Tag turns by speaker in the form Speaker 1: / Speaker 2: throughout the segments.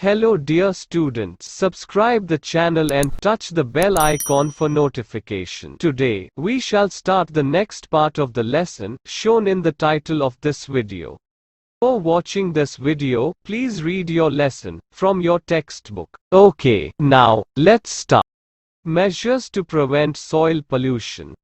Speaker 1: Hello dear students, subscribe the channel and touch the bell icon for notification. Today, we shall start the next part of the lesson, shown in the title of this video. Before watching this video, please read your lesson from your textbook. Okay, now, let's start. Measures to prevent soil pollution.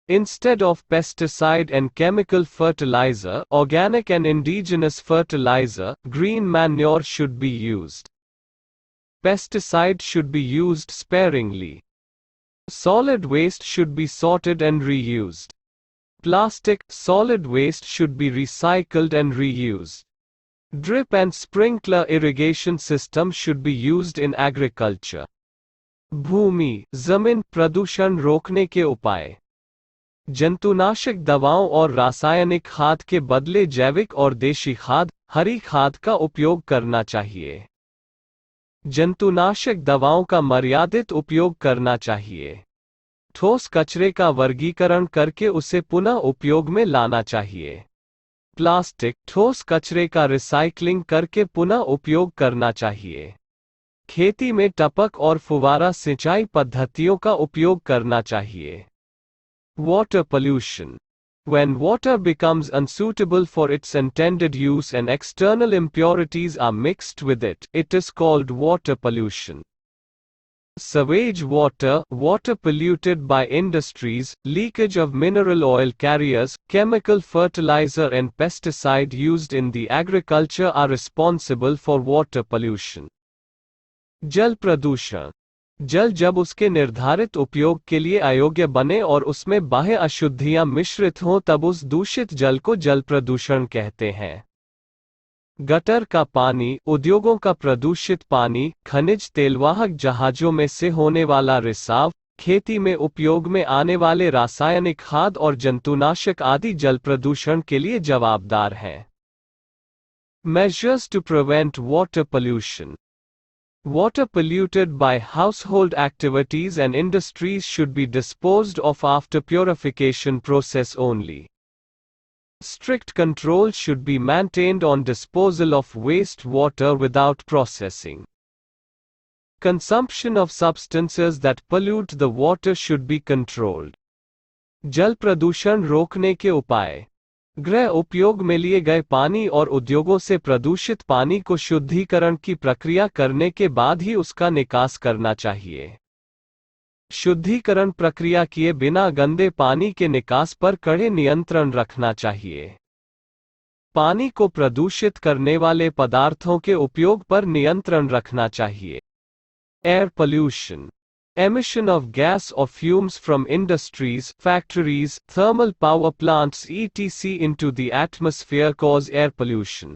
Speaker 1: Instead of pesticide and chemical fertilizer, organic and indigenous fertilizer, green manure should be used. Pesticide should be used sparingly. Solid waste should be sorted and reused. Plastic, solid waste should be recycled and reused. Drip and sprinkler irrigation system should be used in agriculture. भूमि, जमीन प्रदूषण रोकने के उपाय. जंतुनाशक दवाओं और रासायनिक खाद के बदले जैविक और देशी खाद, हरी खाद का उपयोग करना चाहिए. जंतुनाशक दवाओं का मर्यादित उपयोग करना चाहिए. ठोस कचरे का वर्गीकरण करके उसे पुनः उपयोग में लाना चाहिए. प्लास्टिक, ठोस कचरे का रिसाइक्लिंग करके पुनः उपयोग करना चाहिए. खेती में टपक और फुवारा सिंचाई पद्धतियों का उपयोग करना चाहिए. Water pollution. When water becomes unsuitable for its intended use and external impurities are mixed with it, it is called water pollution. Sewage water, water polluted by industries, leakage of mineral oil carriers, chemical fertilizer and pesticide used in the agriculture are responsible for water pollution. जल प्रदूषण. जल जब उसके निर्धारित उपयोग के लिए अयोग्य बने और उसमें बाह्य अशुद्धियां मिश्रित हों तब उस दूषित जल को जल प्रदूषण कहते हैं. गटर का पानी, उद्योगों का प्रदूषित पानी, खनिज तेलवाहक जहाजों में से होने वाला रिसाव, खेती में उपयोग में आने वाले रासायनिक खाद और जंतुनाशक आदि जल प्रदूषण के लिए जवाबदार हैं. Measures to prevent water pollution. Water polluted by household activities and industries should be disposed of after purification process only. Strict control should be maintained on disposal of waste water without processing. Consumption of substances that pollute the water should be controlled. जल प्रदूषण रोकने के उपाय. गृह उपयोग में लिए गए पानी और उद्योगों से प्रदूषित पानी को शुद्धिकरण की प्रक्रिया करने के बाद ही उसका निकास करना चाहिए. शुद्धिकरण प्रक्रिया किए बिना गंदे पानी के निकास पर कड़े नियंत्रण रखना चाहिए. पानी को प्रदूषित करने वाले पदार्थों के उपयोग पर नियंत्रण रखना चाहिए. Air pollution. Emission of gas or fumes from industries, factories, thermal power plants etc. into the atmosphere cause air pollution.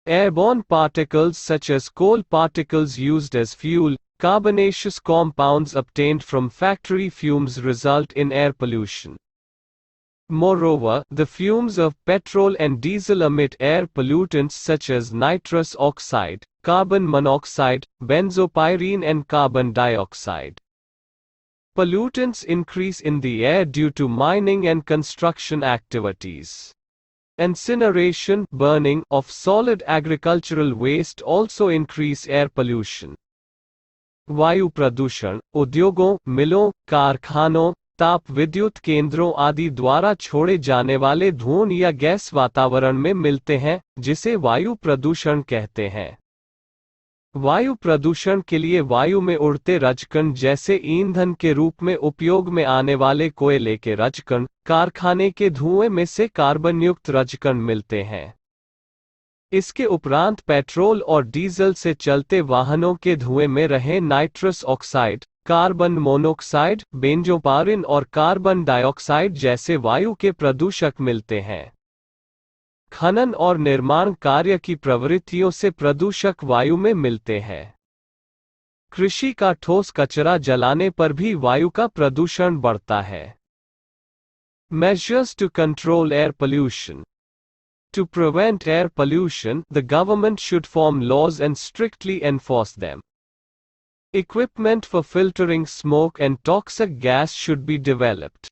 Speaker 1: Airborne particles such as coal particles used as fuel, carbonaceous compounds obtained from factory fumes result in air pollution. Moreover, the fumes of petrol and diesel emit air pollutants such as nitrous oxide, carbon monoxide, benzopyrene and carbon dioxide. Pollutants increase in the air due to mining and construction activities. Incineration, burning of solid agricultural waste also increase air pollution. वायु प्रदूषण. उद्योगों, मिलों, कारखानों, ताप विद्युत केंद्रों आदि द्वारा छोड़े जाने वाले धुआं या गैस वातावरण में मिलते हैं, जिसे वायु प्रदूषण कहते हैं. वायु प्रदूषण के लिए वायु में उड़ते रजकण जैसे ईंधन के रूप में उपयोग में आने वाले कोयले के रजकण, कारखाने के धुएं में से कार्बनयुक्त रजकण मिलते हैं. इसके उपरांत पेट्रोल और डीजल से चलते वाहनों के धुएं में रहे नाइट्रस ऑक्साइड, कार्बन मोनोक्साइड, बेंजोपारिन और कार्बन डाइऑक्साइड जैसे वायु के प्रदूषक मिलते हैं. खनन और निर्माण कार्य की प्रवृत्तियों से प्रदूषक वायु में मिलते हैं. कृषि का ठोस कचरा जलाने पर भी वायु का प्रदूषण बढ़ता है. Measures to control air pollution. To prevent air pollution, the government should form laws and strictly enforce them. Equipment for filtering smoke and toxic gas should be developed.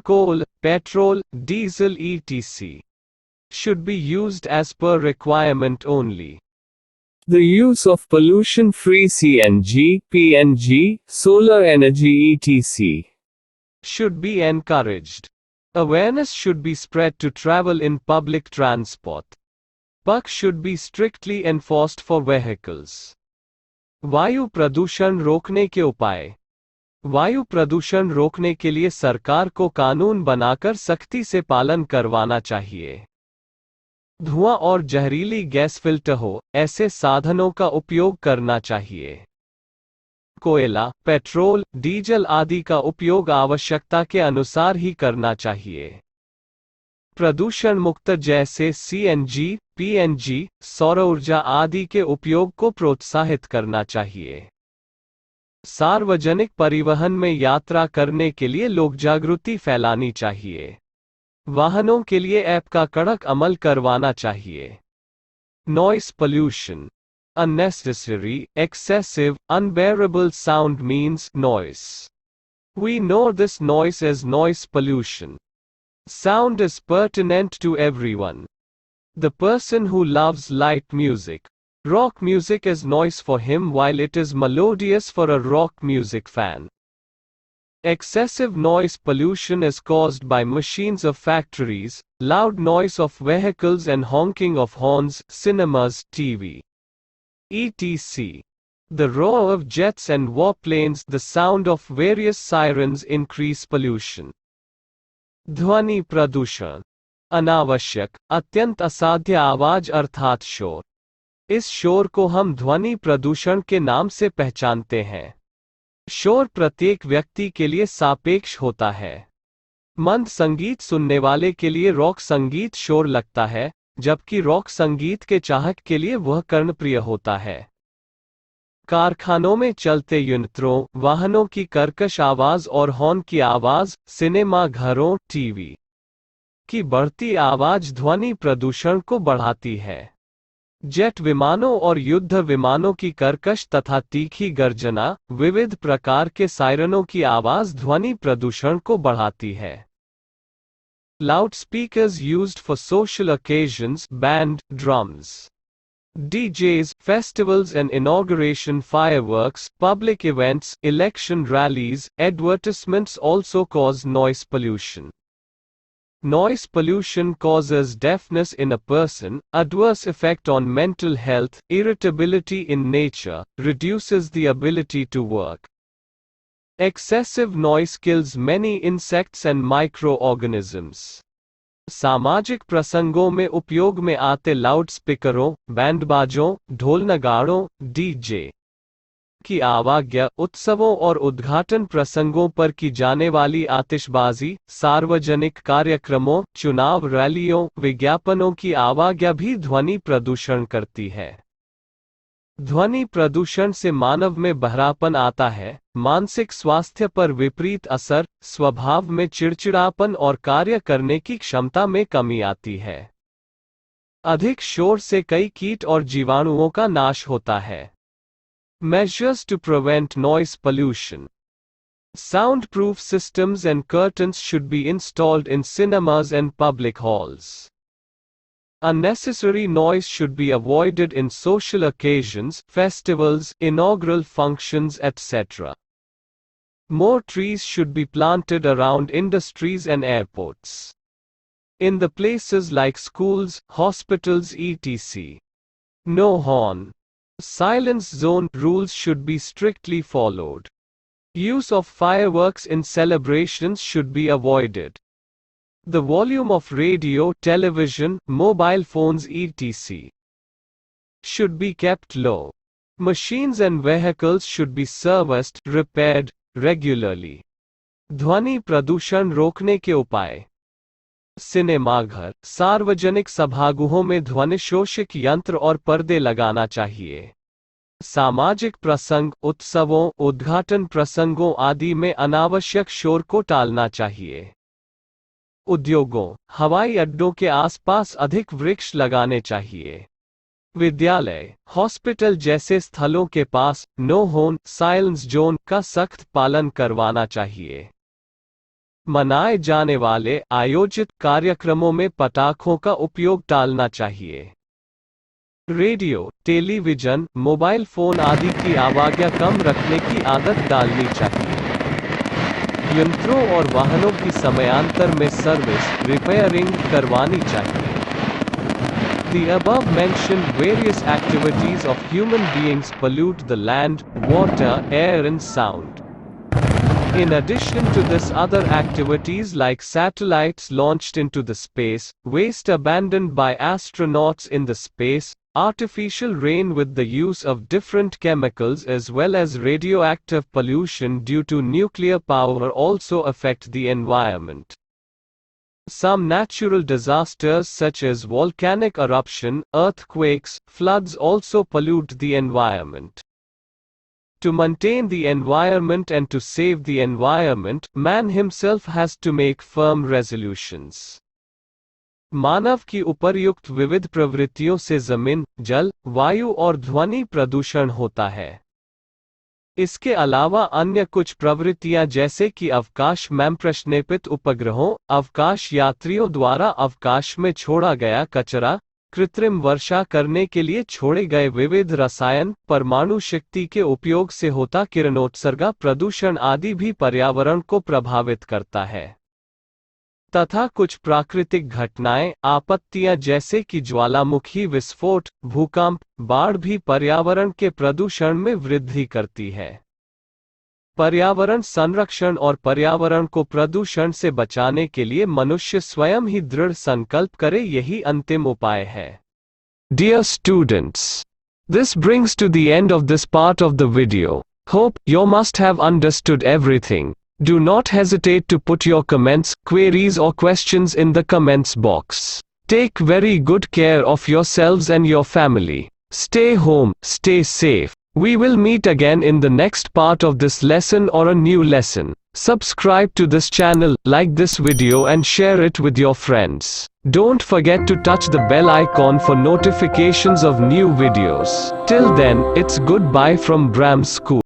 Speaker 1: Coal, petrol, diesel etc. should be used as per requirement only. The use of pollution-free CNG, PNG, solar energy etc. should be encouraged. Awareness should be spread to travel in public transport. PUC should be strictly enforced for vehicles. वायु प्रदूषण रोकने के उपाय। वायु प्रदूषण रोकने के लिए सरकार को कानून बनाकर सख्ती से पालन करवाना चाहिए। धुआं और जहरीली गैस फिल्टर हो ऐसे साधनों का उपयोग करना चाहिए। कोयला, पेट्रोल, डीजल आदि का उपयोग आवश्यकता के अनुसार ही करना चाहिए। प्रदूषण मुक्त जैसे सीएनजी, पीएनजी, सौर ऊर्जा आदि के उपयोग को प्रोत्साहित करना चाहिए। सार्वजनिक परिवहन में यात्रा करने के लिए लोक जागृति फैलानी चाहिए। वाहनों के लिए ऐप का कड़क अमल करवाना चाहिए। Noise pollution. Unnecessary, excessive, unbearable sound means noise. We know this noise as noise pollution. Sound is pertinent to everyone. The person who loves light music, rock music is noise for him while it is melodious for a rock music fan. Excessive noise pollution is caused by machines of factories, loud noise of vehicles and honking of horns, cinemas, TV, etc. The roar of jets and warplanes, the sound of various sirens increase pollution. ध्वनि प्रदूषण। अनावश्यक, अत्यंत असाध्य आवाज अर्थात शोर। इस शोर को हम ध्वनि प्रदूषण के नाम से पहचानते हैं। शोर प्रत्येक व्यक्ति के लिए सापेक्ष होता है। मंद संगीत सुनने वाले के लिए रॉक संगीत शोर लगता है, जबकि रॉक संगीत के चाहक के लिए वह कर्णप्रिय होता है। कारखानों में चलते यंत्रों, वाहनों की कर्कश आवाज और हॉर्न की आवाज, सिनेमा घरों, टीवी की बढ़ती आवाज ध्वनि प्रदूषण को बढ़ाती है। जेट विमानों और युद्ध विमानों की कर्कश तथा तीखी गर्जना, विविध प्रकार के सायरनों की आवाज ध्वनि प्रदूषण को बढ़ाती है। Loudspeakers used for social occasions, band, drums, DJs, festivals and inauguration fireworks, public events, election rallies, advertisements also cause noise pollution. Noise pollution causes deafness in a person, adverse effect on mental health, irritability in nature, reduces the ability to work. Excessive noise kills many insects and microorganisms. सामाजिक प्रसंगों में उपयोग में आते loud स्पीकरों, बैंडबाजों, ढोल नगाड़ों, DJ की आवाज़, उत्सवों और उद्घाटन प्रसंगों पर की जाने वाली आतिशबाजी, सार्वजनिक कार्यक्रमों, चुनाव रैलियों, विज्ञापनों की आवाज़ भी ध्वनि प्रदूषण करती है। ध्वनि प्रदूषण से मानव में बहरापन आता है, मानसिक स्वास्थ्य पर विपरीत असर, स्वभाव में चिड़चिड़ापन और कार्य करने की क्षमता में कमी आती है। अधिक शोर से कई कीट और जीवाणुओं का नाश होता है। Measures to prevent noise pollution. Soundproof systems and curtains should be installed in cinemas and public halls. Unnecessary noise should be avoided in social occasions, festivals, inaugural functions, etc. More trees should be planted around industries and airports. In the places like schools, hospitals, etc. No horn. Silence zone rules should be strictly followed. Use of fireworks in celebrations should be avoided. The volume of radio, television, mobile phones etc. should be kept low. Machines and vehicles should be serviced, repaired regularly. ध्वनि प्रदूषण रोकने के उपाय। सिनेमाघर, सार्वजनिक सभागृहों में ध्वनिशोषक यंत्र और पर्दे लगाना चाहिए। सामाजिक प्रसंग, उत्सवों, उद्घाटन प्रसंगों आदि में अनावश्यक शोर को टालना चाहिए। उद्योगों, हवाई अड्डों के आसपास अधिक वृक्ष लगाने चाहिए। विद्यालय, हॉस्पिटल जैसे स्थलों के पास नो हॉर्न, साइलेंस जोन का सख्त पालन करवाना चाहिए। मनाए जाने वाले आयोजित कार्यक्रमों में पटाखों का उपयोग टालना चाहिए। रेडियो, टेलीविजन, मोबाइल फोन आदि की आवाज़ कम रखने की आदत डालनी चाहिए। यंत्रों और वाहनों की समयांतर में सर्विस, रिपेयरिंग करवानी चाहिए। The above mentioned various activities of human beings pollute the land, water, air and sound. In addition to this, other activities like satellites launched into the space, waste abandoned by astronauts in the space, artificial rain with the use of different chemicals as well as radioactive pollution due to nuclear power also affect the environment. Some natural disasters such as volcanic eruption, earthquakes, floods also pollute the environment. To maintain the environment and to save the environment, man himself has to make firm resolutions. मानव की उपर्युक्त विविध प्रवृत्तियों से जमीन, जल, वायु और ध्वनि प्रदूषण होता है। इसके अलावा अन्य कुछ प्रवृत्तियां जैसे कि अवकाश में प्रक्षेपित उपग्रहों, अवकाश यात्रियों द्वारा अवकाश में छोड़ा गया कचरा, कृत्रिम वर्षा करने के लिए छोड़े गए विविध रसायन, परमाणु शक्ति के उपयोग से होता किरणोत्सर्ग प्रदूषण आदि भी पर्यावरण को प्रभावित करता है। तथा कुछ प्राकृतिक घटनाएं, आपत्तियां जैसे कि ज्वालामुखी विस्फोट, भूकंप, बाढ़ भी पर्यावरण के प्रदूषण में वृद्धि करती है। पर्यावरण संरक्षण और पर्यावरण को प्रदूषण से बचाने के लिए मनुष्य स्वयं ही दृढ़ संकल्प करे, यही अंतिम उपाय है। Dear students, this brings to the end of this part of the video. Hope you must have understood everything. Do not hesitate to put your comments, queries or questions in the comments box. Take very good care of yourselves and your family. Stay home, stay safe. We will meet again in the next part of this lesson or a new lesson. Subscribe to this channel, like this video and share it with your friends. Don't forget to touch the bell icon for notifications of new videos. Till then, it's goodbye from Bram School.